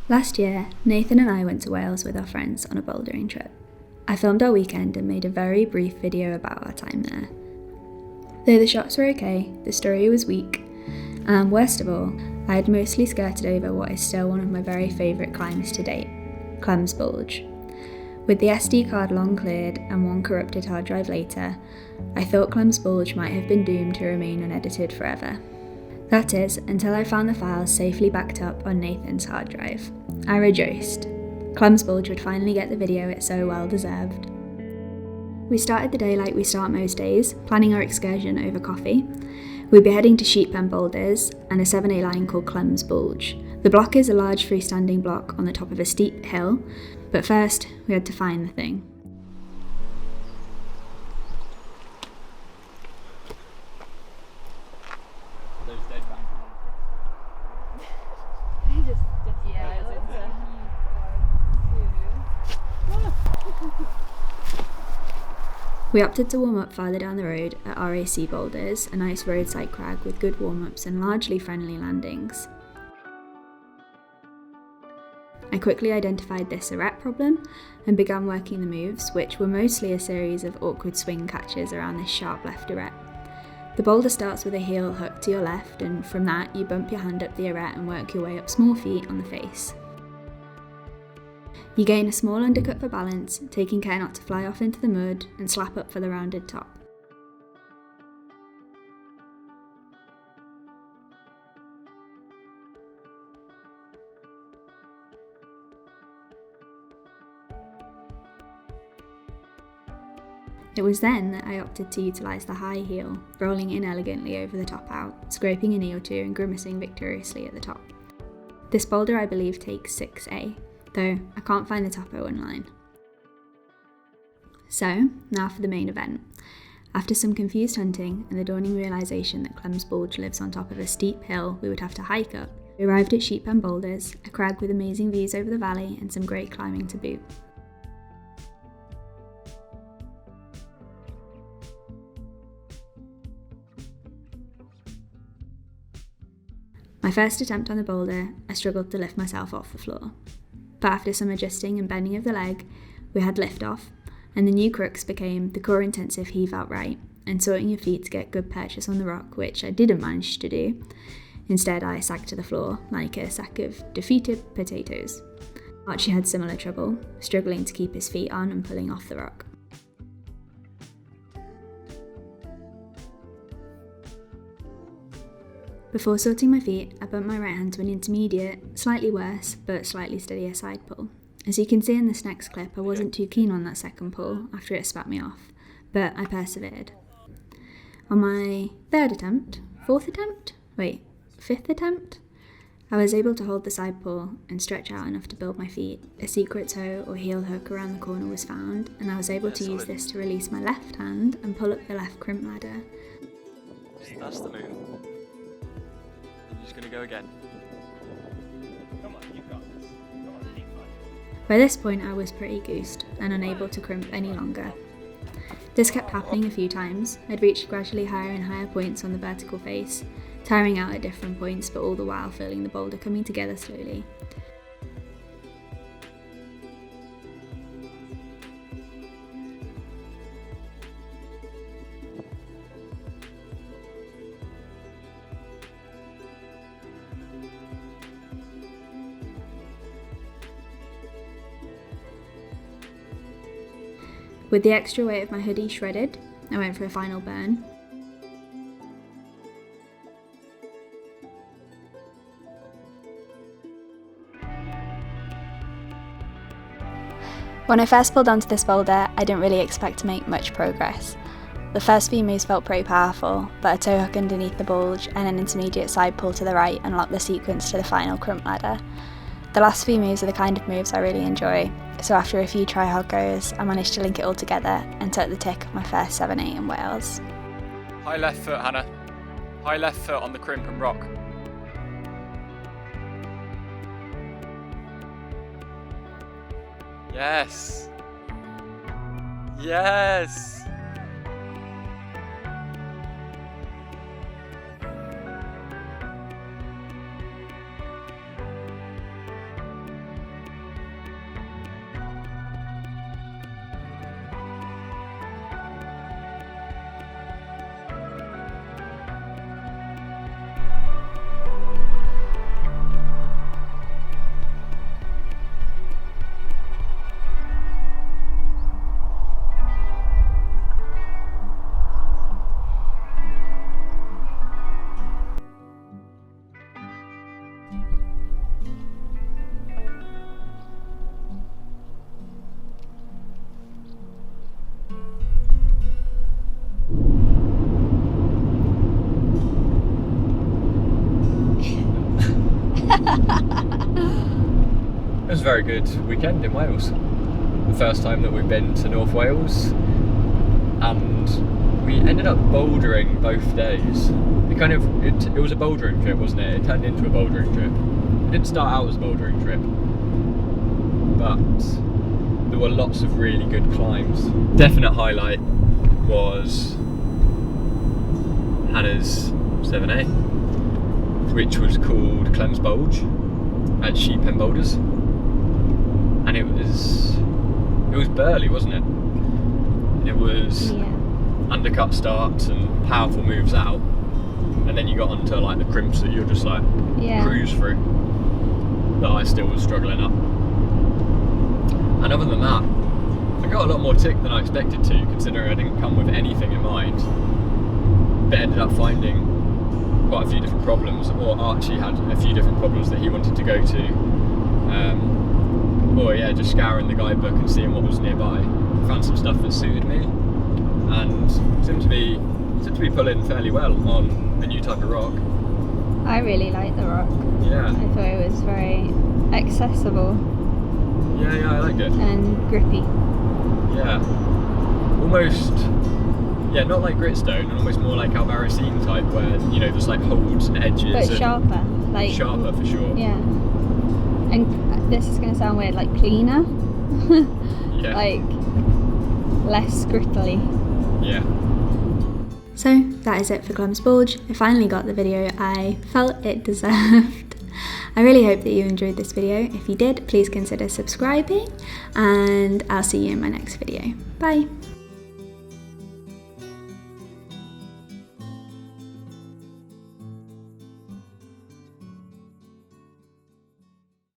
Last year, Nathan and I went to Wales with our friends on a bouldering trip. I filmed our weekend and made a very brief video about our time there. Though the shots were okay, the story was weak, and worst of all, I had mostly skirted over what is still one of my very favourite climbs to date, Klem's Buldge. With the SD card long cleared and one corrupted hard drive later, I thought Klem's Buldge might have been doomed to remain unedited forever. That is, until I found the files safely backed up on Nathan's hard drive. I rejoiced. Klem's Buldge would finally get the video it so well deserved. We started the day like we start most days, planning our excursion over coffee. We'd be heading to Sheep Pen Boulders and a 7A line called Klem's Buldge. The block is a large freestanding block on the top of a steep hill, but first we had to find the thing. We opted to warm up farther down the road at RAC Boulders, a nice roadside crag with good warm-ups and largely friendly landings. I quickly identified this arete problem and began working the moves, which were mostly a series of awkward swing catches around this sharp left arete. The boulder starts with a heel hook to your left, and from that you bump your hand up the arete and work your way up small feet on the face. You gain a small undercut for balance, taking care not to fly off into the mud and slap up for the rounded top. It was then that I opted to utilise the high heel, rolling in elegantly over the top out, scraping a knee or two and grimacing victoriously at the top. This boulder I believe takes 6A. Though I can't find the topo online. So, now for the main event. After some confused hunting and the dawning realisation that Klem's Buldge lives on top of a steep hill we would have to hike up, we arrived at Sheep Pen Boulders, a crag with amazing views over the valley and some great climbing to boot. My first attempt on the boulder, I struggled to lift myself off the floor. But after some adjusting and bending of the leg, we had lift-off, and the new crux became the core-intensive heave outright and sorting your feet to get good purchase on the rock, which I didn't manage to do. Instead, I sagged to the floor like a sack of defeated potatoes. Archie had similar trouble, struggling to keep his feet on and pulling off the rock. Before sorting my feet, I bumped my right hand to an intermediate, slightly worse, but slightly steadier side pull. As you can see in this next clip, I wasn't too keen on that second pull after it spat me off, but I persevered. On my fifth attempt, I was able to hold the side pull and stretch out enough to build my feet. A secret toe or heel hook around the corner was found, and I was able to use this to release my left hand and pull up the left crimp ladder. That's the move. Just gonna go again. Come on, you've got this. Come on, keep fighting. By this point I was pretty goosed and unable to crimp any longer. This kept happening a few times. I'd reached gradually higher and higher points on the vertical face, tiring out at different points but all the while feeling the boulder coming together slowly. With the extra weight of my hoodie shredded, I went for a final burn. When I first pulled onto this boulder, I didn't really expect to make much progress. The first few moves felt pretty powerful, but a toe hook underneath the bulge and an intermediate side pull to the right unlocked the sequence to the final crimp ladder. The last few moves are the kind of moves I really enjoy, so after a few try-hard goes, I managed to link it all together and took the tick of my first 7A in Wales. High left foot, Hannah. High left foot on the crimp and rock. Yes! Yes! It was a very good weekend in Wales. The first time that we've been to North Wales, and we ended up bouldering both days. It was a bouldering trip, wasn't it? It turned into a bouldering trip. It didn't start out as a bouldering trip, but there were lots of really good climbs. Definite highlight was Hannah's 7A, which was called Klem's Buldge at Sheep and Boulders, and it was burly, wasn't it? It was undercut starts and powerful moves out, and then you got onto like the crimps that you're just like cruise through, that I still was struggling up. And other than that, I got a lot more tick than I expected to, considering I didn't come with anything in mind, but ended up finding quite a few different problems, or Archie had a few different problems that he wanted to go to, or yeah, just scouring the guidebook and seeing what was nearby. Found some stuff that suited me, and seemed to be pulling fairly well on a new type of rock. I really liked the rock. Yeah. I thought it was very accessible. Yeah, I liked it. And grippy. Yeah. Almost, not like gritstone, and almost more like Albarracine type, where, you know, there's like holds and edges. But sharper. Like sharper for sure. Yeah. And this is going to sound weird, like cleaner. Yeah. Like less grittly. Yeah. So that is it for Klem's Buldge. I finally got the video I felt it deserved. I really hope that you enjoyed this video. If you did, please consider subscribing, and I'll see you in my next video. Bye!